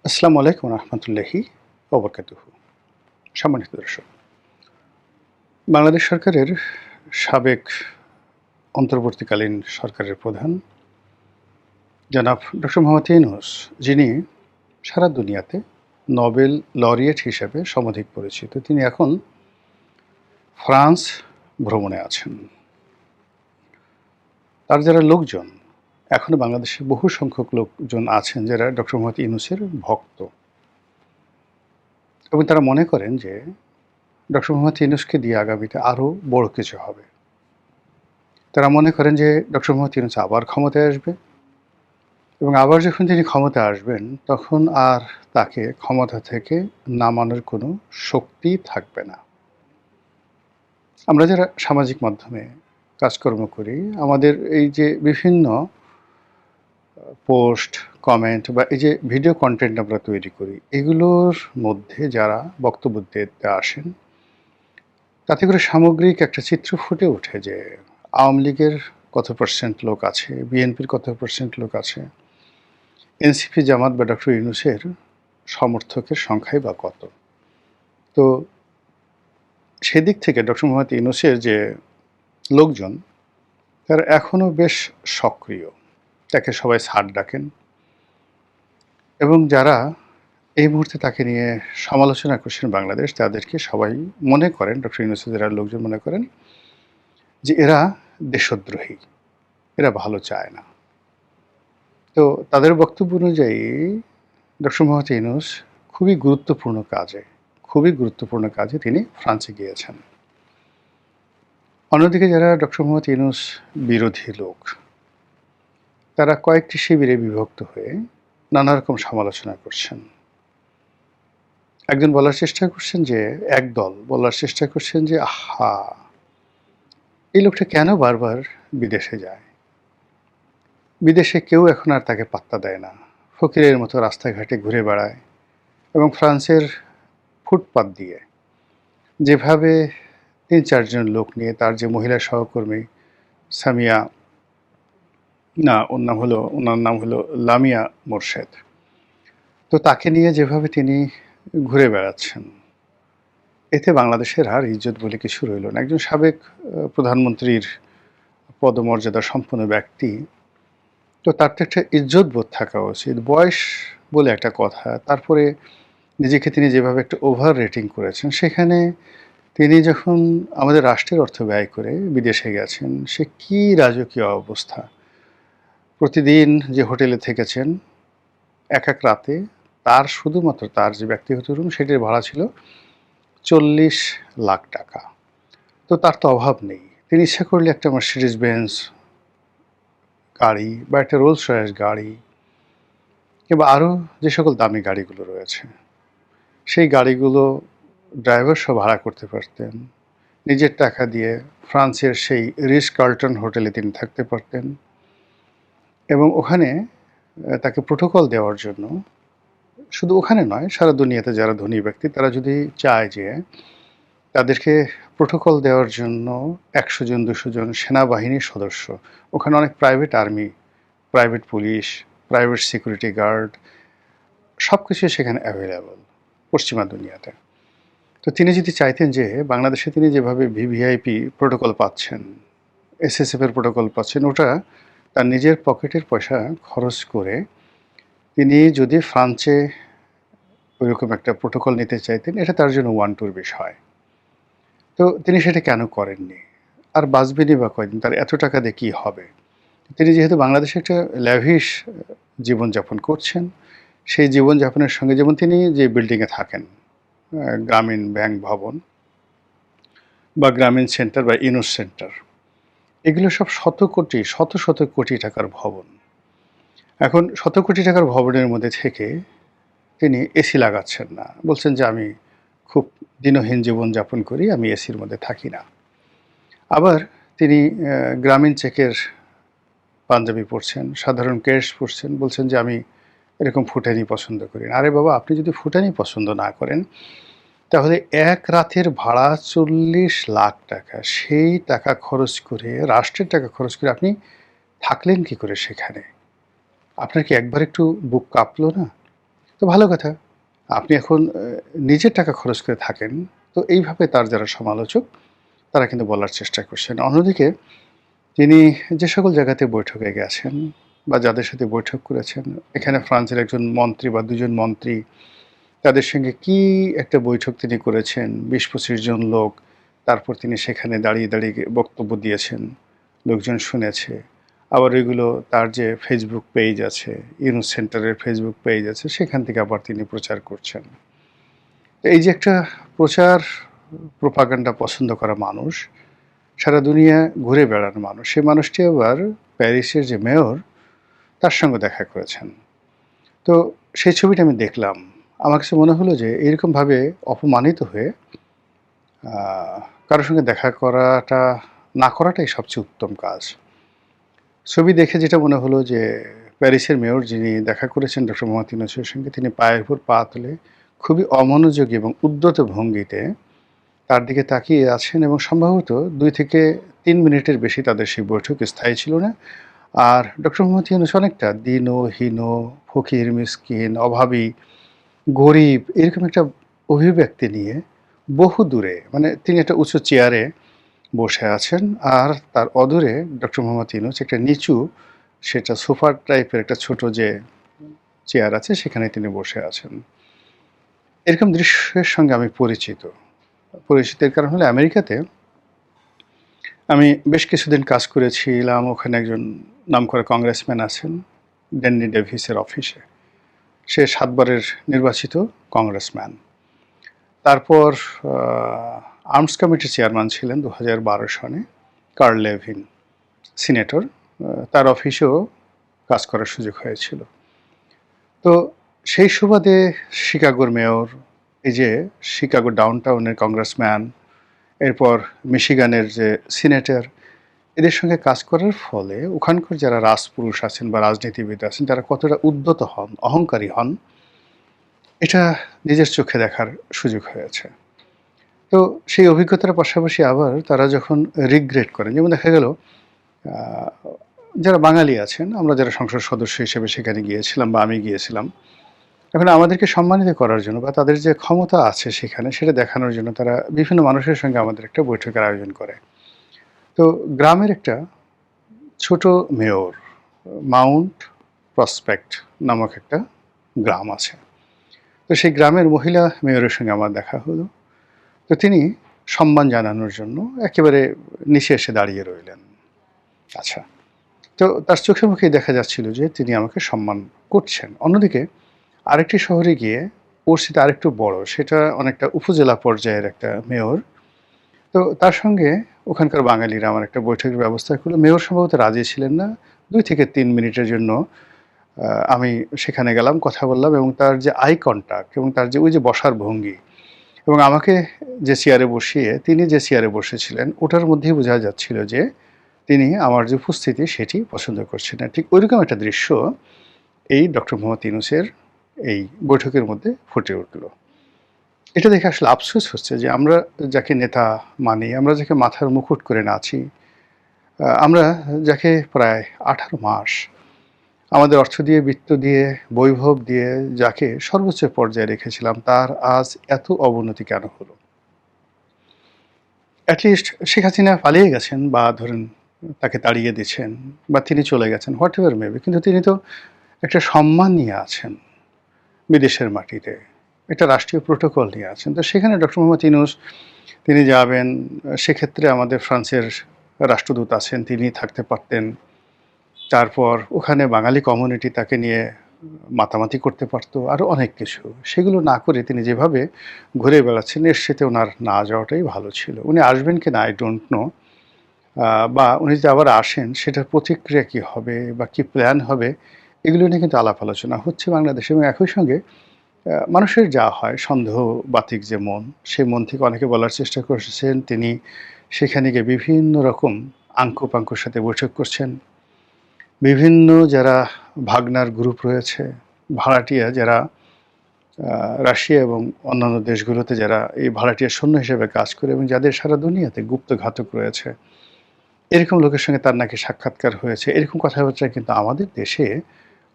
আসসালামু আলাইকুম রহমতুল্লাহি ওবরকাতুহু। সম্মানিত দর্শক, বাংলাদেশ সরকারের সাবেক অন্তর্বর্তীকালীন সরকারের প্রধান জনাব ডক্টর মোহাম্মদ ইউনূস, যিনি সারা দুনিয়াতে নোবেল লরিয়েট হিসেবে সমধিক পরিচিত, তিনি এখন ফ্রান্স ভ্রমণে আছেন। তার যারা লোকজন, এখনো বাংলাদেশে বহু সংখ্যক লোকজন আছেন যারা ডক্টর মোহাম্মদ ইউনূসের ভক্ত, এবং তারা মনে করেন যে ডক্টর মোহাম্মদ ইউনূসকে দিয়ে আগামীতে আরও বড় কিছু হবে। তারা মনে করেন যে ডক্টর মোহাম্মদ ইউনূস আবার ক্ষমতায় আসবে, এবং আবার যখন তিনি ক্ষমতায় আসবেন তখন আর তাকে ক্ষমতা থেকে নামানোর কোনো শক্তি থাকবে না। আমরা যারা সামাজিক মাধ্যমে কাজকর্ম করি, আমাদের এই যে বিভিন্ন পোস্ট, কমেন্ট বা এই যে ভিডিও কন্টেন্ট আমরা তৈরি করি, এগুলোর মধ্যে যারা বক্তব্য দিতে আসেন, তাতে করে সামগ্রিক একটা চিত্র ফুটে ওঠে যে আওয়ামী লীগের কত পার্সেন্ট লোক আছে, বিএনপির কত পার্সেন্ট লোক আছে, এনসিপি, জামাত বা ডক্টর ইউনূসের সমর্থকের সংখ্যাই বা কত। তো সেদিক থেকে ডক্টর মোহাম্মদ ইউনূসের যে লোকজন, তারা এখনও বেশ সক্রিয়, তাকে সবাই স্যার ডাকেন, এবং যারা এই মুহূর্তে তাকে নিয়ে সমালোচনা করছেন বাংলাদেশ, তাদেরকে সবাই মনে করেন, ডক্টর ইউনূসের যারা লোকজন মনে করেন যে এরা দেশদ্রোহী, এরা ভালো চায় না। তো তাদের বক্তব্য অনুযায়ী ডক্টর মোহাম্মদ ইউনূস খুবই গুরুত্বপূর্ণ কাজে তিনি ফ্রান্সে গিয়েছেন। অন্যদিকে যারা ডক্টর মোহাম্মদ ইউনূস বিরোধী লোক, তারা কয়েকটি শিবিরে বিভক্ত হয়ে নানা রকম সমালোচনা করছেন। একজন বলার চেষ্টা করছেন যে, একদল বলার চেষ্টা করছেন যে আহা, এই লোকটা কেন বারবার বিদেশে যায়, বিদেশে কেউ এখন আর তাকে পাত্তা দেয় না, ফকিরের মতো রাস্তাঘাটে ঘুরে বেড়ায়, এবং ফ্রান্সের ফুটপাত দিয়ে যেভাবে ৩-৪ জন লোক নিয়ে তার যে মহিলা সহকর্মী সামিয়া, না ওনার নাম হলো লামিয়া মোরশেদ, তো তাকে নিয়ে যেভাবে তিনি ঘুরে বেড়াচ্ছেন, এতে বাংলাদেশের আর ইজ্জত বলে কিছু রইল না। একজন সাবেক প্রধানমন্ত্রীর পদমর্যাদা সম্পন্ন ব্যক্তি, তো তার তো একটা ইজ্জত বোধ থাকা উচিত, বয়স বলে একটা কথা। তারপরে নিজেকে তিনি যেভাবে একটা ওভার রেটিং করেছেন, সেখানে তিনি যখন আমাদের রাষ্ট্রের অর্থ ব্যয় করে বিদেশে গেছেন, সে কী রাজকীয় অবস্থা! প্রতিদিন যে হোটেলে থেকেছেন, এক এক রাতে শুধুমাত্র তার যে ব্যক্তিগত রুম, সেটির ভাড়া ছিল 40 লাখ টাকা। তো তার তো অভাব নেই। তিনি ইচ্ছা করলে একটা মার্সিডিজ বেঞ্জ গাড়ি বা একটা রোলস রয়েস গাড়ি, কিংবা আরও যে সকল দামি গাড়িগুলো রয়েছে, সেই গাড়িগুলো ড্রাইভার সহ ভাড়া করতে পারতেন। নিজের টাকা দিয়ে ফ্রান্সের সেই রিস কার্লটন হোটেলে তিনি থাকতে পারতেন, এবং ওখানে তাকে প্রোটোকল দেওয়ার জন্য, শুধু ওখানে নয়, সারা দুনিয়াতে যারা ধনী ব্যক্তি, তারা যদি চায় যে তাদেরকে প্রোটোকল দেওয়ার জন্য 100 জন 200 জন সেনাবাহিনীর সদস্য, ওখানে অনেক private army, private police, private security guard, সব কিছুই সেখানে অ্যাভেলেবল পশ্চিমা দুনিয়াতে। তো তিনি যদি চাইতেন যে বাংলাদেশে তিনি যেভাবে ভিভিআইপি প্রোটোকল পাচ্ছেন, এসএসএফের প্রোটোকল পাচ্ছেন, ওটা তার নিজের পকেটের পয়সা খরচ করে তিনি যদি ফ্রান্সে ওইরকম একটা প্রোটোকল নিতে চাইতেন, এটা তার জন্য ওয়ান টুর বিষয়। তো তিনি সেটা কেন করেননি? আর বাঁচবেনই বা কয়দিন? তার এত টাকা দিয়ে কী হবে? তিনি যেহেতু বাংলাদেশে একটা ল্যাভিশ জীবনযাপন করছেন, সেই জীবনযাপনের সঙ্গে, যেমন তিনি যে বিল্ডিংয়ে থাকেন, গ্রামীণ ব্যাংক ভবন বা গ্রামীণ সেন্টার বা ইউনুস সেন্টার, এগুলো সব শত কোটি টাকার ভবন। এখন শত কোটি টাকার ভবনের মধ্যে থেকে তিনি এসি লাগাচ্ছেন না, বলছেন যে আমি খুব দিনহীন জীবনযাপন করি, আমি এসির মধ্যে থাকি না। আবার তিনি গ্রামীণ চেকের পাঞ্জাবি পরছেন, সাধারণ কেশ পরছেন, বলছেন যে আমি এরকম ফুটানি পছন্দ করি না। আরে বাবা, আপনি যদি ফুটানি পছন্দ না করেন, তাহলে এক রাতের ভাড়া 40 লাখ টাকা, সেই টাকা খরচ করে, রাষ্ট্রের টাকা খরচ করে আপনি থাকলেন কি করে সেখানে? আপনার কি একবার একটু বুক কাঁপলো না? তো ভালো কথা। আপনি এখন নিজের টাকা খরচ করে থাকেন। তো এইভাবে তার যারা সমালোচক তারা কিন্তু বলার চেষ্টা করছেন। অন্যদিকে তিনি যে সকল জায়গাতে বৈঠকে গেছেন বা যাদের সাথে বৈঠক করেছেন, এখানে ফ্রান্সের একজন মন্ত্রী বা ২ জন মন্ত্রী, তাদের সঙ্গে কি একটা বৈঠক তিনি করেছেন, ২০-২৫ জন লোক। তারপর তিনি সেখানে দাঁড়িয়ে বক্তব্য দিয়েছেন। লোকজন শুনেছে। আবার ওইগুলো তার যে ফেসবুক পেজ আছে, ইউনুস সেন্টারের ফেসবুক পেজ আছে, সেখান থেকে আবার তিনি প্রচার করছেন। এই যে একটা প্রচার, প্রোপাগান্ডা পছন্দ করা মানুষ, সারা দুনিয়া ঘুরে বেড়ানো মানুষ, সেই মানুষটি আবার প্যারিসের যে মেয়র, তার সঙ্গে দেখা করেছেন। তো সেই ছবিটা আমি দেখলাম। আমার কাছে মনে হলো যে এরকমভাবে অপমানিত হয়ে কারোর সঙ্গে দেখা করাটা, না করাটাই সবচেয়ে উত্তম কাজ। ছবি দেখে যেটা মনে হলো যে প্যারিসের মেয়র যিনি দেখা করেছেন ডক্টর মোহাম্মদ ইউনূসের সঙ্গে, তিনি পায়ের উপর পা তুলে খুবই অমনোযোগী এবং উদ্যত ভঙ্গিতে তার দিকে তাকিয়ে আছেন, এবং সম্ভবত ২ থেকে ৩ মিনিটের বেশি তাদের সেই বৈঠক স্থায়ী ছিল না। আর ডক্টর মোহাম্মদ ইউনূস অনেকটা দীন, হীন, ফকির, মিসকিন, অভাবী, গরিব এরকম একটা অভিব্যক্তি নিয়ে বহু দূরে, মানে তিনি একটা উঁচু চেয়ারে বসে আছেন, আর তার অদূরে ডক্টর মোহাম্মদ ইউনূস একটা নিচু, সেটা সোফা টাইপের একটা ছোট যে চেয়ার আছে, সেখানে তিনি বসে আছেন। এরকম দৃশ্যের সঙ্গে আমি পরিচিত। পরিচিতির কারণ হলো আমেরিকাতে আমি বেশ কিছুদিন কাজ করেছিলাম। ওখানে একজন নামকরা কংগ্রেসম্যান আছেন, ড্যানি ডেভিসের অফিসে। সে ৭ বারের নির্বাচিত কংগ্রেসম্যান। তারপর আর্মস কমিটির চেয়ারম্যান ছিলেন ২০১২ সনে কার্ল লেভিন, সিনেটর। তার অফিসেও কাজ করার সুযোগ হয়েছিল। তো সেই সুবাদে শিকাগোর মেয়র, এই যে শিকাগো ডাউনটাউনের কংগ্রেসম্যান, এরপর মিশিগানের যে সিনেটর, এদের সঙ্গে কাজ করার ফলে ওখানকার যারা রাজপুরুষ আছেন বা রাজনীতিবিদ আছেন, তারা কতটা উদ্যত হন, অহংকারী হন, এটা নিজের চোখে দেখার সুযোগ হয়েছে। তো সেই অভিজ্ঞতার পাশাপাশি আবার তারা যখন রিগ্রেট করেন, যেমন দেখা গেল যারা বাঙালি আছেন, আমরা যারা সংসদ সদস্য হিসেবে সেখানে গিয়েছিলাম বা আমি গিয়েছিলাম, এখন আমাদেরকে সম্মানিত করার জন্য বা তাদের যে ক্ষমতা আছে সেখানে, সেটা দেখানোর জন্য তারা বিভিন্ন মানুষের সঙ্গে আমাদের একটা বৈঠকের আয়োজন করে। তো গ্রামের একটা ছোট মেয়র, মাউন্ট প্রসপেক্ট নামক একটা গ্রাম আছে। তো সেই গ্রামের মহিলা মেয়রের সঙ্গে আমার দেখা হলো। তো তিনি সম্মান জানানোর জন্য একেবারে নিচে এসে দাঁড়িয়ে রইলেন। আচ্ছা, তো তার চোখে মুখেই দেখা যাচ্ছিল যে তিনি আমাকে সম্মান করছেন। অন্যদিকে আরেকটি শহরে গিয়ে, ওর সেটা আরেকটু বড়, সেটা অনেকটা উপজেলা পর্যায়ের একটা মেয়র। তো তার সঙ্গে ওখানকার বাঙালিরা আমার একটা বৈঠকের ব্যবস্থা করলো। মেয়র সম্ভবত রাজি ছিলেন না। ২ থেকে ৩ মিনিটের জন্য আমি সেখানে গেলাম, কথা বললাম, এবং তার যে আই কনট্যাক্ট এবং তার যে ওই যে বসার ভঙ্গি, এবং আমাকে যে চেয়ারে বসিয়ে তিনি যে চেয়ারে বসেছিলেন, ওটার মধ্যেই বোঝা যাচ্ছিল যে তিনি আমার যে উপস্থিতি সেটি পছন্দ করছেন না। ঠিক ওইরকম একটা দৃশ্য এই ডক্টর মোহাম্মদ ইউনূসের এই বৈঠকের মধ্যে ফুটে উঠল। এটা দেখে আসলে আফসোস হচ্ছে যে আমরা যাকে নেতা মানি, আমরা যাকে মাথার মুকুট করে নাচি, আমরা যাকে প্রায় ১৮ মাস আমাদের অর্থ দিয়ে, বিত্ত দিয়ে, বৈভব দিয়ে যাকে সর্বোচ্চ পর্যায়ে রেখেছিলাম, তার আজ এত অবনতি কেন হলো? অ্যাটলিস্ট শেখ হাসিনা পালিয়ে গেছেন, বা ধরেন তাকে তাড়িয়ে দিচ্ছেন, বা তিনি চলে গেছেন, হোয়াট এভার মেবি, কিন্তু তিনি তো একটা সম্মান নিয়ে আছেন বিদেশের মাটিতে, একটা রাষ্ট্রীয় প্রোটোকল নিয়ে আছেন। তো সেখানে ডক্টর মোহাম্মদ ইউনূস তিনি যাবেন, সেক্ষেত্রে আমাদের ফ্রান্সের রাষ্ট্রদূত আছেন, তিনি থাকতে পারতেন। তারপর ওখানে বাঙালি কমিউনিটি তাকে নিয়ে মাতামাতি করতে পারত, আরও অনেক কিছু। সেগুলো না করে তিনি যেভাবে ঘুরে বেড়াচ্ছেন, এর সাথে ওনার না যাওয়াটাই ভালো ছিল। উনি আসবেন কিনা আই ডোন্ট নো, বা উনি যদি আবার আসেন সেটার প্রতিক্রিয়া কী হবে বা কী প্ল্যান হবে, এগুলো নিয়ে কিন্তু আলাপ আলোচনা হচ্ছে বাংলাদেশে। এবং একই সঙ্গে মানুষের যা হয় সন্দেহবাতিক যে মন, সেই মন থেকে অনেকে বলার চেষ্টা করছেন তিনি সেখানে গিয়ে বিভিন্ন রকম আঙ্কুপাঙ্কুর সাথে বৈঠক করছেন। বিভিন্ন যারা ভাগনার গ্রুপ রয়েছে, ভাড়াটিয়া যারা রাশিয়া এবং অন্যান্য দেশগুলোতে যারা এই ভাড়াটিয়া সৈন্য হিসেবে কাজ করে এবং যাদের সারা দুনিয়াতে গুপ্ত ঘাতক রয়েছে, এরকম লোকের সঙ্গে তার নাকি সাক্ষাৎকার হয়েছে। এরকম কথাবার্তা কিন্তু আমাদের দেশে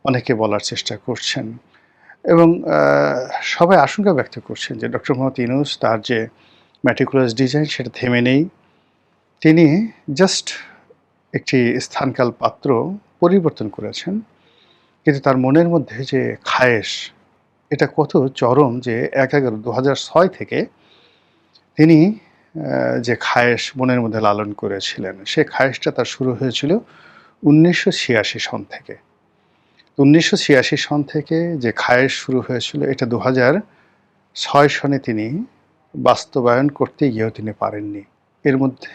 অনেকে বলার চেষ্টা করছেন। এবং সবাই আশঙ্কা ব্যক্ত করছেন যে ডক্টর মোহাম্মদ ইউনূস তার যে ম্যাটিকুলাস ডিজাইন সেটা থেমে নেই। তিনি জাস্ট একটি স্থানকাল পাত্র পরিবর্তন করেছেন। কিন্তু তার মনের মধ্যে যে খায়েশ, এটা কত চরম যে ১/১১/২০০৬ থেকে তিনি যে খায়েশ মনের মধ্যে লালন করেছিলেন, সে খায়েশটা তার শুরু হয়েছিল ১৯৮৬ সন থেকে। ১৯৮৬ সন থেকে যে খায়েশ শুরু হয়েছিল এটা ২০০৬ সনে তিনি বাস্তবায়ন করতে গিয়েও তিনি পারেননি। এর মধ্যে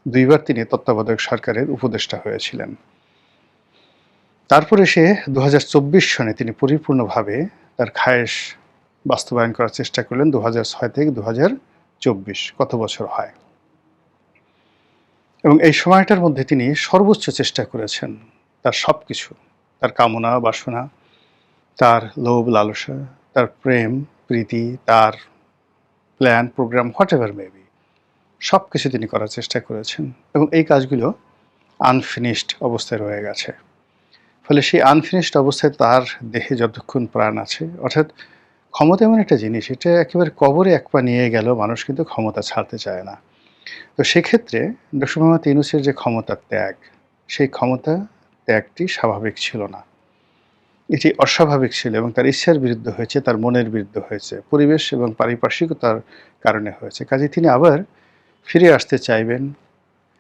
২ বার তিনি তত্ত্বাবধায়ক সরকারের উপদেষ্টা হয়েছিলেন। তারপরে সে ২০২৪ সনে তিনি পরিপূর্ণভাবে তার খায়েশ বাস্তবায়ন করার চেষ্টা করলেন ২০০৬ থেকে ২০২৪ কত বছর হয়। এবং এই সময়টার মধ্যে তিনি সর্বোচ্চ চেষ্টা করেছেন তার সবকিছু, তার কামনা বাসনা, তার লোভ লালসা, তার প্রেম প্রীতি, তার প্ল্যান প্রোগ্রাম হোয়াটএভার মেবি, সবকিছু তিনি করার চেষ্টা করেছেন এবং এই কাজগুলো আনফিনিশড অবস্থায় রয়ে গেছে। ফলে সেই আনফিনিশড অবস্থায় তার দেহে যতক্ষণ প্রাণ আছে, অর্থাৎ ক্ষমতা এমন একটা জিনিস, এটা একেবারে কবরে এক পা নিয়ে গেলেও মানুষ কিন্তু ক্ষমতা ছাড়তে চায় না। তো সেক্ষেত্রে ডক্টর মোহাম্মদ ইউনূসের যে ক্ষমতার ত্যাগ, সেই ক্ষমতা ত্যাগটি স্বাভাবিক ছিল না, এটি অস্বাভাবিক ছিল এবং তার ইচ্ছার বিরুদ্ধে হয়েছে, তার মনের বিরুদ্ধে হয়েছে, পরিবেশ এবং পারিপার্শ্বিকতার কারণে হয়েছে। কাজে তিনি আবার ফিরে আসতে চাইবেন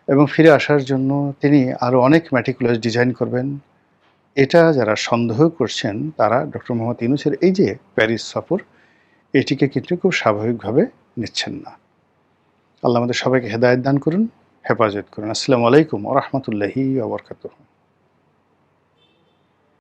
এবং ফিরে আসার জন্য তিনি আরও অনেক ম্যাটিকুলাস ডিজাইন করবেন। এটা যারা সন্দেহ করছেন তারা ডক্টর মোহাম্মদ ইউনূসের এই যে প্যারিস সফর, এটিকে কিন্তু খুব স্বাভাবিকভাবে নিচ্ছেন না। আল্লাহ আমাদের সবাইকে হেদায়েত দান করুন, হেফাজত করুন। আসসালামু আলাইকুম ওয়া রাহমাতুল্লাহি ওয়া বারাকাতুহু।